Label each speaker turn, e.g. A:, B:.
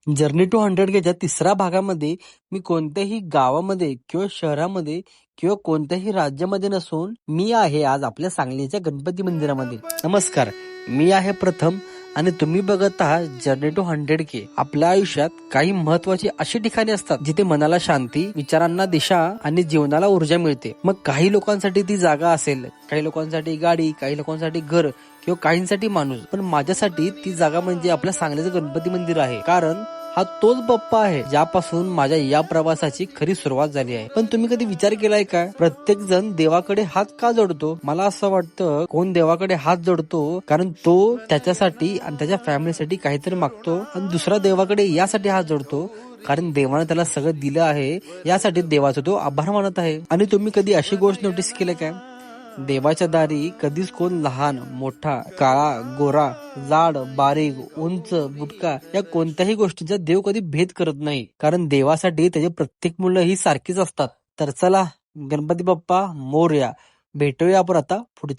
A: Journey to 100Kच्या तिसऱ्या भागामध्ये मी कोणत्याही गावामध्ये किंवा शहरामध्ये किंवा कोणत्याही राज्यामध्ये नसून मी आहे आज आपल्या सांगलीच्या गणपती मंदिरामध्ये. नमस्कार, मी आहे प्रथम आणि तुम्ही बघत आहात जर्नी टू 100K. आपल्या आयुष्यात काही महत्वाची अशी ठिकाणे असतात जिथे मनाला शांती, विचारांना दिशा आणि जीवनाला ऊर्जा मिळते. मग काही लोकांसाठी ती जागा असेल, काही लोकांसाठी गाडी, काही लोकांसाठी घर किंवा काहींसाठी माणूस. पण माझ्यासाठी ती जागा म्हणजे आपल्या सांगलीचं गणपती मंदिर आहे. कारण हा तोच बाप्पा आहे ज्यापासून माझ्या या प्रवासाची खरी सुरुवात झाली आहे. पण तुम्ही कधी विचार केलाय का, प्रत्येक जण देवाकडे हात का जोडतो? मला असं वाटतं कोण देवाकडे हात जोडतो कारण तो त्याच्यासाठी आणि त्याच्या फॅमिलीसाठी काहीतरी मागतो, आणि दुसरा देवाकडे यासाठी हात जोडतो कारण देवाने त्याला सगळं दिलं आहे, यासाठी देवाचा तो आभार मानत आहे. आणि तुम्ही कधी अशी गोष्ट नोटीस केली काय, देवाच्या दारी कधीच कोण लहान मोठा, काळा गोरा, जाड बारीक, उंच बुटका या कोणत्याही गोष्टीचा देव कधी भेद करत नाही. कारण देवासाठी त्याची प्रत्येक मुलं ही सारखीच असतात. तर चला, गणपती बाप्पा मोरया. भेटूया आपण आता पुढच्या